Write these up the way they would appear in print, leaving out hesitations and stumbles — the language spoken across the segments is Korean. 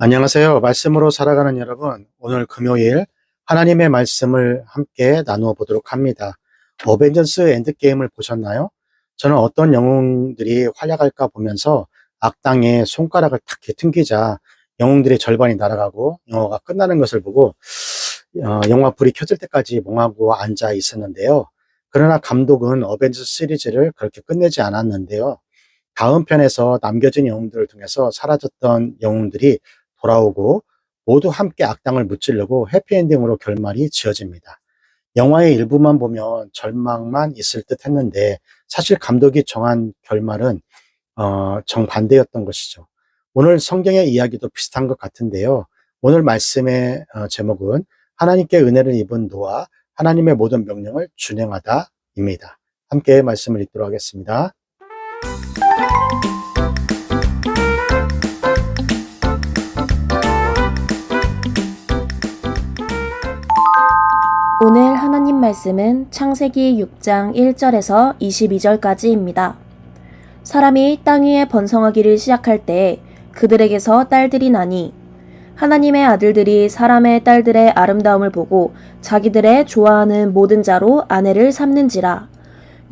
안녕하세요. 말씀으로 살아가는 여러분, 오늘 금요일 하나님의 말씀을 함께 나누어 보도록 합니다. 어벤져스 엔드게임을 보셨나요? 저는 어떤 영웅들이 활약할까 보면서 악당의 손가락을 탁 튕기자 영웅들의 절반이 날아가고 영화가 끝나는 것을 보고 영화 불이 켜질 때까지 멍하고 앉아 있었는데요. 그러나 감독은 어벤져스 시리즈를 그렇게 끝내지 않았는데요. 다음 편에서 남겨진 영웅들을 통해서 사라졌던 영웅들이 돌아오고 모두 함께 악당을 무찌르고 해피엔딩으로 결말이 지어집니다. 영화의 일부만 보면 절망만 있을 듯 했는데 사실 감독이 정한 결말은 정반대였던 것이죠. 오늘 성경의 이야기도 비슷한 것 같은데요. 오늘 말씀의 제목은 하나님께 은혜를 입은 노아, 하나님의 모든 명령을 준행하다입니다. 함께 말씀을 읽도록 하겠습니다. 오늘 하나님 말씀은 창세기 6장 1절에서 22절까지입니다. 사람이 땅 위에 번성하기를 시작할 때 그들에게서 딸들이 나니 하나님의 아들들이 사람의 딸들의 아름다움을 보고 자기들의 좋아하는 모든 자로 아내를 삼는지라.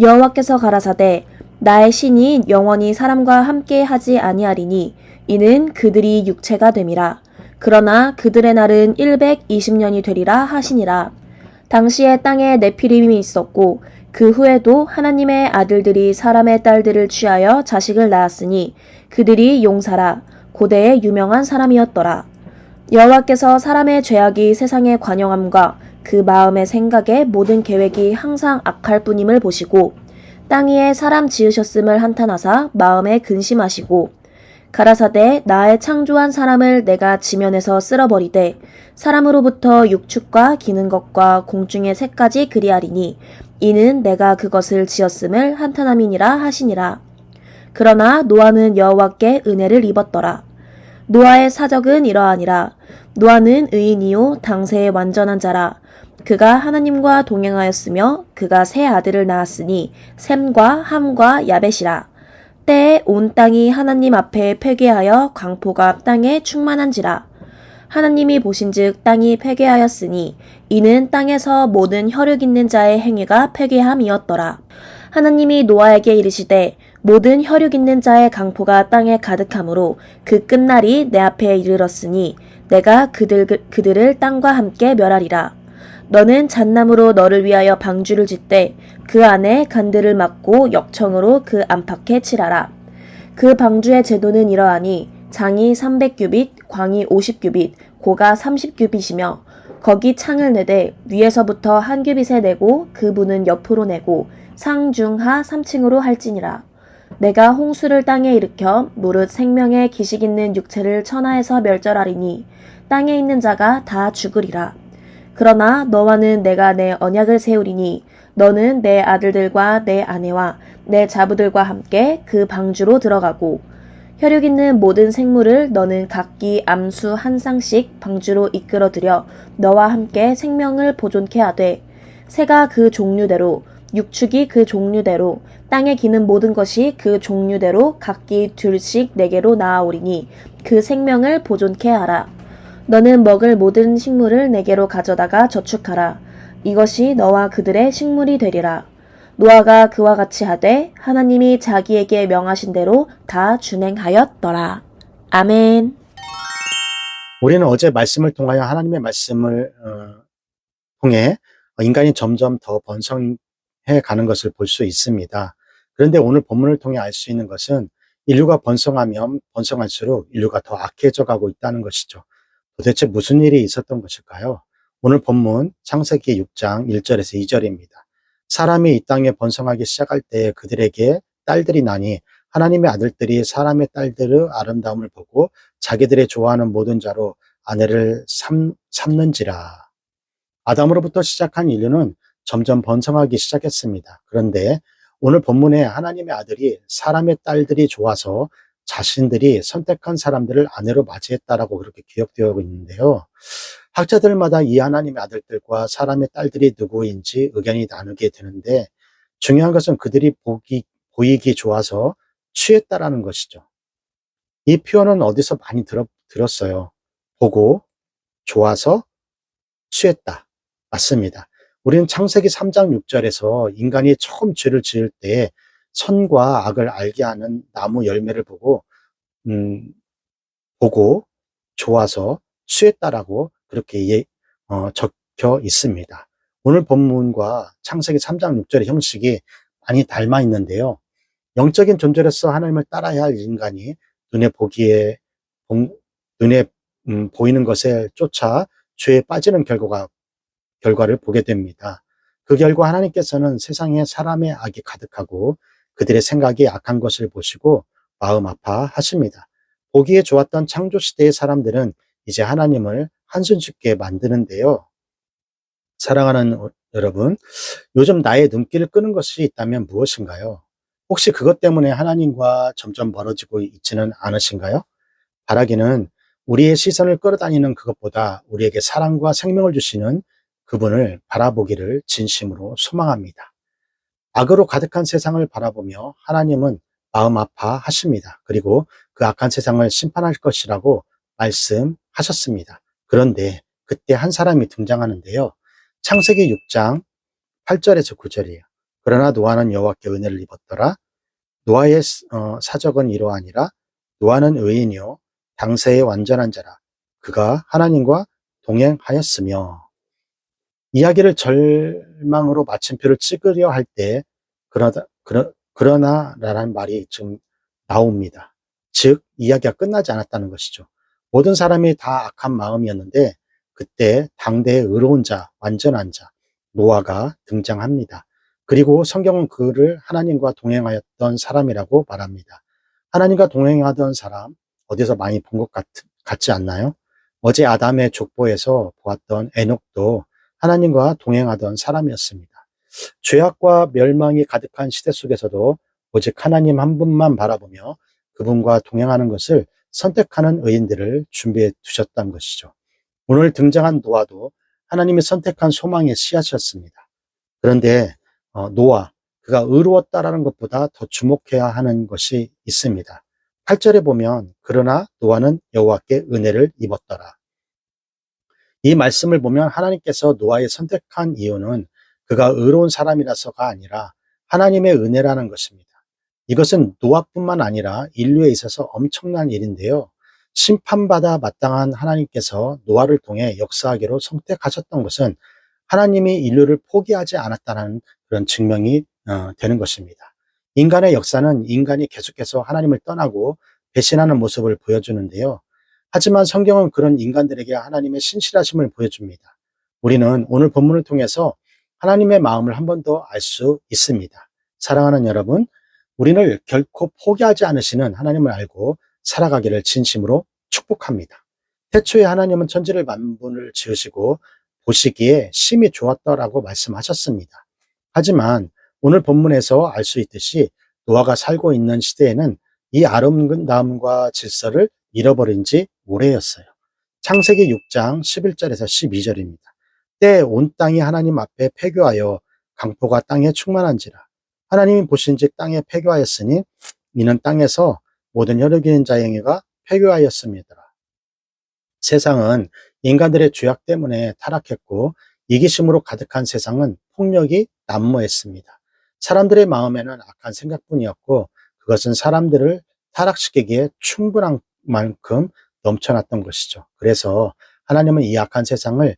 여호와께서 가라사대 나의 신이 영원히 사람과 함께 하지 아니하리니 이는 그들이 육체가 됨이라. 그러나 그들의 날은 120년이 되리라 하시니라. 당시에 땅에 네피림이 있었고 그 후에도 하나님의 아들들이 사람의 딸들을 취하여 자식을 낳았으니 그들이 용사라 고대의 유명한 사람이었더라. 여호와께서 사람의 죄악이 세상에 관영함과 그 마음의 생각의 모든 계획이 항상 악할 뿐임을 보시고 땅 위에 사람 지으셨음을 한탄하사 마음에 근심하시고 가라사대 나의 창조한 사람을 내가 지면에서 쓸어버리되 사람으로부터 육축과 기는 것과 공중의 새까지 그리하리니 이는 내가 그것을 지었음을 한탄함이니라 하시니라. 그러나 노아는 여호와께 은혜를 입었더라. 노아의 사적은 이러하니라. 노아는 의인이요 당세의 완전한 자라. 그가 하나님과 동행하였으며 그가 세 아들을 낳았으니 셈과 함과 야벳이라. 때에 온 땅이 하나님 앞에 폐괴하여 광포가 땅에 충만한지라. 하나님이 보신즉 땅이 폐괴하였으니 이는 땅에서 모든 혈육 있는 자의 행위가 폐괴함이었더라. 하나님이 노아에게 이르시되 모든 혈육 있는 자의 강포가 땅에 가득하므로 그 끝날이 내 앞에 이르렀으니 내가 그들을 땅과 함께 멸하리라. 너는 잣나무로 너를 위하여 방주를 짓되 그 안에 간들을 막고 역청으로 그 안팎에 칠하라. 그 방주의 제도는 이러하니 장이 300규빗, 광이 50규빗, 고가 30규빗이며 거기 창을 내되 위에서부터 한 규빗에 내고 그 문은 옆으로 내고 상중하 3층으로 할지니라. 내가 홍수를 땅에 일으켜 무릇 생명의 기식 있는 육체를 천하에서 멸절하리니 땅에 있는 자가 다 죽으리라. 그러나 너와는 내가 내 언약을 세우리니 너는 내 아들들과 내 아내와 내 자부들과 함께 그 방주로 들어가고 혈육 있는 모든 생물을 너는 각기 암수 한 쌍씩 방주로 이끌어들여 너와 함께 생명을 보존케 하되 새가 그 종류대로 육축이 그 종류대로 땅에 기는 모든 것이 그 종류대로 각기 둘씩 내게로 나아오리니 그 생명을 보존케 하라. 너는 먹을 모든 식물을 내게로 가져다가 저축하라. 이것이 너와 그들의 식물이 되리라. 노아가 그와 같이 하되 하나님이 자기에게 명하신 대로 다 준행하였더라. 아멘. 우리는 어제 말씀을 통하여 하나님의 말씀을 통해 인간이 점점 더 번성해 가는 것을 볼 수 있습니다. 그런데 오늘 본문을 통해 알 수 있는 것은 인류가 번성하면 번성할수록 인류가 더 악해져 가고 있다는 것이죠. 도대체 무슨 일이 있었던 것일까요? 오늘 본문 창세기 6장 1절에서 2절입니다. 사람이 이 땅에 번성하기 시작할 때 그들에게 딸들이 나니 하나님의 아들들이 사람의 딸들의 아름다움을 보고 자기들의 좋아하는 모든 자로 아내를 삼는지라. 아담으로부터 시작한 인류는 점점 번성하기 시작했습니다. 그런데 오늘 본문에 하나님의 아들이 사람의 딸들이 좋아서 자신들이 선택한 사람들을 아내로 맞이했다라고 그렇게 기록되어 있는데요. 학자들마다 이 하나님의 아들들과 사람의 딸들이 누구인지 의견이 나누게 되는데 중요한 것은 그들이 보이기 좋아서 취했다라는 것이죠. 이 표현은 어디서 많이 들었어요. 보고 좋아서 취했다. 맞습니다. 우리는 창세기 3장 6절에서 인간이 처음 죄를 지을 때 선과 악을 알게 하는 나무 열매를 음, 보고 좋아서 취했다라고 그렇게 적혀 있습니다. 오늘 본문과 창세기 3장 6절의 형식이 많이 닮아 있는데요. 영적인 존재로서 하나님을 따라야 할 인간이 눈에 보기에 눈에 보이는 것에 쫓아 죄에 빠지는 결과를 보게 됩니다. 그 결과 하나님께서는 세상에 사람의 악이 가득하고 그들의 생각이 악한 것을 보시고 마음 아파하십니다. 보기에 좋았던 창조 시대의 사람들은 이제 하나님을 한순쉽게 만드는데요. 사랑하는 여러분, 요즘 나의 눈길을 끄는 것이 있다면 무엇인가요? 혹시 그것 때문에 하나님과 점점 멀어지고 있지는 않으신가요? 바라기는 우리의 시선을 끌어다니는 그것보다 우리에게 사랑과 생명을 주시는 그분을 바라보기를 진심으로 소망합니다. 악으로 가득한 세상을 바라보며 하나님은 마음 아파하십니다. 그리고 그 악한 세상을 심판할 것이라고 말씀하셨습니다. 그런데 그때 한 사람이 등장하는데요. 창세기 6장 8절에서 9절이에요. 그러나 노아는 여호와께 은혜를 입었더라. 노아의 사적은 이러하니라. 노아는 의인이요 당세의 완전한 자라. 그가 하나님과 동행하였으며. 이야기를 절망으로 마침표를 찍으려 할 때 그러나라는 말이 지금 나옵니다. 즉 이야기가 끝나지 않았다는 것이죠. 모든 사람이 다 악한 마음이었는데 그때 당대의 의로운 자, 완전한 자 노아가 등장합니다. 그리고 성경은 그를 하나님과 동행하였던 사람이라고 말합니다. 하나님과 동행하던 사람 어디서 많이 본 것 같지 않나요? 어제 아담의 족보에서 보았던 에녹도 하나님과 동행하던 사람이었습니다. 죄악과 멸망이 가득한 시대 속에서도 오직 하나님 한 분만 바라보며 그분과 동행하는 것을 선택하는 의인들을 준비해 두셨다는 것이죠. 오늘 등장한 노아도 하나님이 선택한 소망의 씨앗이었습니다. 그런데 노아, 그가 의로웠다라는 것보다 더 주목해야 하는 것이 있습니다. 8절에 보면 그러나 노아는 여호와께 은혜를 입었더라. 이 말씀을 보면 하나님께서 노아의 선택한 이유는 그가 의로운 사람이라서가 아니라 하나님의 은혜라는 것입니다. 이것은 노아뿐만 아니라 인류에 있어서 엄청난 일인데요. 심판받아 마땅한 하나님께서 노아를 통해 역사하기로 선택하셨던 것은 하나님이 인류를 포기하지 않았다는 그런 증명이 되는 것입니다. 인간의 역사는 인간이 계속해서 하나님을 떠나고 배신하는 모습을 보여주는데요. 하지만 성경은 그런 인간들에게 하나님의 신실하심을 보여줍니다. 우리는 오늘 본문을 통해서 하나님의 마음을 한 번 더 알 수 있습니다. 사랑하는 여러분, 우리를 결코 포기하지 않으시는 하나님을 알고 살아가기를 진심으로 축복합니다. 태초에 하나님은 천지를 만물을 지으시고 보시기에 심히 좋았더라고 말씀하셨습니다. 하지만 오늘 본문에서 알 수 있듯이 노아가 살고 있는 시대에는 이 아름다움과 질서를 잃어버린 지 오래였어요. 창세기 6장 11절에서 12절입니다. 때 온 땅이 하나님 앞에 폐교하여 강포가 땅에 충만한지라. 하나님이 보신즉 땅에 폐교하였으니 이는 땅에서 모든 혈육인 자의 행위가 폐교하였습니다. 세상은 인간들의 죄악 때문에 타락했고 이기심으로 가득한 세상은 폭력이 난무했습니다. 사람들의 마음에는 악한 생각뿐이었고 그것은 사람들을 타락시키기에 충분한 만큼 넘쳐났던 것이죠. 그래서 하나님은 이 악한 세상을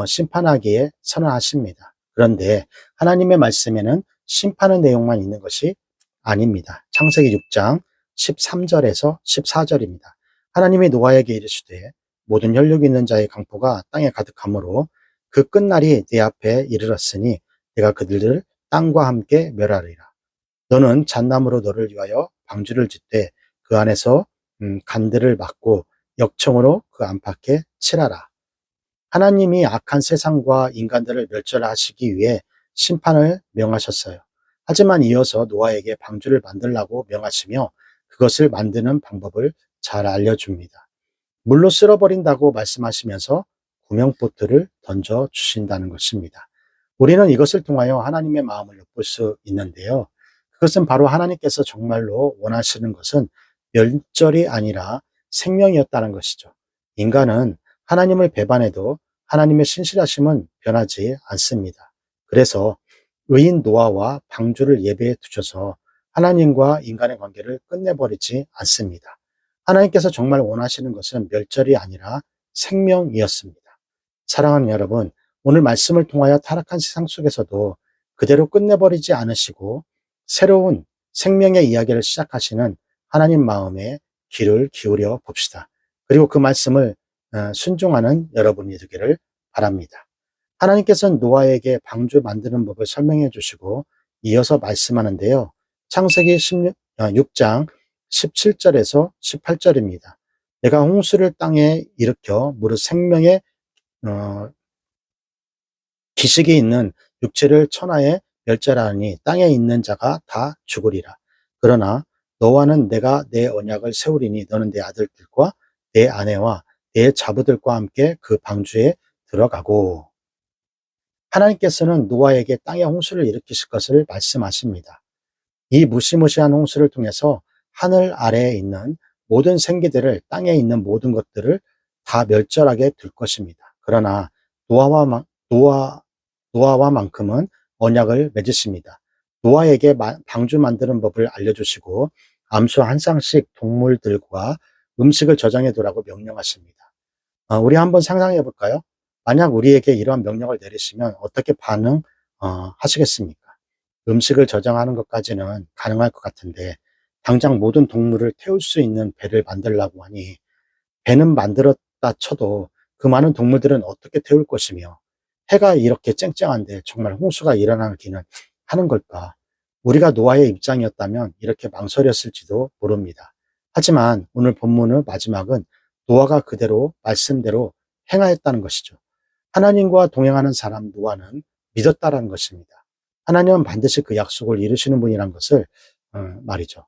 심판하기에 선언하십니다. 그런데 하나님의 말씀에는 심판의 내용만 있는 것이 아닙니다. 창세기 6장 13절에서 14절입니다. 하나님이 노아에게 이르시되 모든 혈육 있는 자의 강포가 땅에 가득하므로 그 끝날이 내 앞에 이르렀으니 내가 그들을 땅과 함께 멸하리라. 너는 잣나무로 너를 위하여 방주를 짓되 그 안에서 간들을 막고 역청으로 그 안팎에 칠하라. 하나님이 악한 세상과 인간들을 멸절하시기 위해 심판을 명하셨어요. 하지만 이어서 노아에게 방주를 만들라고 명하시며 그것을 만드는 방법을 잘 알려줍니다. 물로 쓸어버린다고 말씀하시면서 구명보트를 던져 주신다는 것입니다. 우리는 이것을 통하여 하나님의 마음을 엿볼 수 있는데요. 그것은 바로 하나님께서 정말로 원하시는 것은 멸절이 아니라 생명이었다는 것이죠. 인간은 하나님을 배반해도 하나님의 신실하심은 변하지 않습니다. 그래서 의인 노아와 방주를 예배해 두셔서 하나님과 인간의 관계를 끝내버리지 않습니다. 하나님께서 정말 원하시는 것은 멸절이 아니라 생명이었습니다. 사랑하는 여러분, 오늘 말씀을 통하여 타락한 세상 속에서도 그대로 끝내버리지 않으시고 새로운 생명의 이야기를 시작하시는 하나님 마음에 귀를 기울여 봅시다. 그리고 그 말씀을 순종하는 여러분이 되기를 바랍니다. 하나님께서는 노아에게 방주 만드는 법을 설명해 주시고 이어서 말씀하는데요. 창세기 6장 17절에서 18절입니다. 내가 홍수를 땅에 일으켜 무릇 생명의 기식이 있는 육체를 천하에 멸절하니 땅에 있는 자가 다 죽으리라. 그러나 너와는 내가 내 언약을 세우리니 너는 내 아들들과 내 아내와 내 자부들과 함께 그 방주에 들어가고. 하나님께서는 노아에게 땅에 홍수를 일으키실 것을 말씀하십니다. 이 무시무시한 홍수를 통해서 하늘 아래에 있는 모든 생기들을, 땅에 있는 모든 것들을 다 멸절하게 될 것입니다. 그러나 노아와만큼은 언약을 맺으십니다. 노아에게 방주 만드는 법을 알려주시고 암수 한 쌍씩 동물들과 음식을 저장해 두라고 명령하십니다. 우리 한번 상상해 볼까요? 만약 우리에게 이러한 명령을 내리시면 어떻게 반응하시겠습니까? 음식을 저장하는 것까지는 가능할 것 같은데 당장 모든 동물을 태울 수 있는 배를 만들라고 하니, 배는 만들었다 쳐도 그 많은 동물들은 어떻게 태울 것이며, 해가 이렇게 쨍쨍한데 정말 홍수가 일어나기는 하는 걸까? 우리가 노아의 입장이었다면 이렇게 망설였을지도 모릅니다. 하지만 오늘 본문의 마지막은 노아가 그대로 말씀대로 행하였다는 것이죠. 하나님과 동행하는 사람 노아는 믿었다라는 것입니다. 하나님은 반드시 그 약속을 이루시는 분이란 것을 말이죠.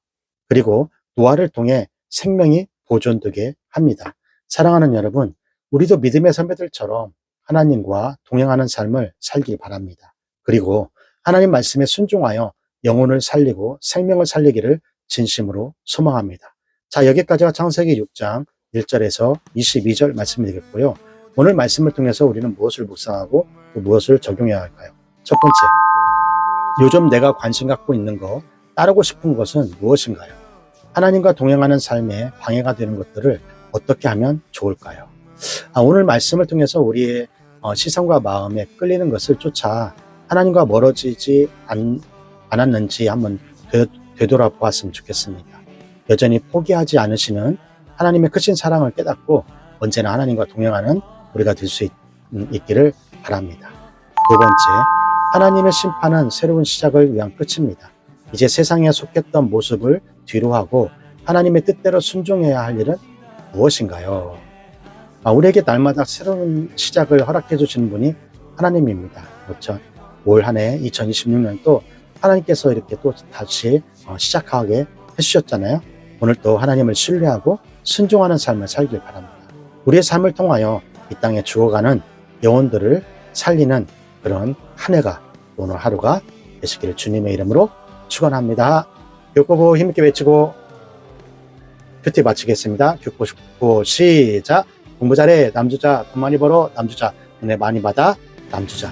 그리고 노아를 통해 생명이 보존되게 합니다. 사랑하는 여러분, 우리도 믿음의 선배들처럼 하나님과 동행하는 삶을 살길 바랍니다. 그리고 하나님 말씀에 순종하여 영혼을 살리고 생명을 살리기를 진심으로 소망합니다. 자, 여기까지가 창세기 6장 1절에서 22절 말씀드렸고요. 오늘 말씀을 통해서 우리는 무엇을 묵상하고 또 무엇을 적용해야 할까요? 첫 번째, 요즘 내가 관심 갖고 있는 거, 따르고 싶은 것은 무엇인가요? 하나님과 동행하는 삶에 방해가 되는 것들을 어떻게 하면 좋을까요? 오늘 말씀을 통해서 우리의 시선과 마음에 끌리는 것을 쫓아 하나님과 멀어지지 않았는지 한번 되돌아보았으면 좋겠습니다. 여전히 포기하지 않으시는 하나님의 크신 사랑을 깨닫고 언제나 하나님과 동행하는 우리가 될 수 있기를 바랍니다. 두 번째, 하나님의 심판은 새로운 시작을 위한 끝입니다. 이제 세상에 속했던 모습을 뒤로하고 하나님의 뜻대로 순종해야 할 일은 무엇인가요? 우리에게 날마다 새로운 시작을 허락해 주시는 분이 하나님입니다. 그렇죠? 올 한 해 2026년도 하나님께서 이렇게 또 다시 시작하게 해주셨잖아요. 오늘 또 하나님을 신뢰하고 순종하는 삶을 살길 바랍니다. 우리의 삶을 통하여 이 땅에 죽어가는 영혼들을 살리는 그런 한 해가, 오늘 하루가 되시기를 주님의 이름으로 축원합니다. 교구보 힘있게 외치고 큐티 마치겠습니다. 교구보 시작. 공부 잘해 남주자, 돈 많이 벌어 남주자, 은혜 많이 받아 남주자.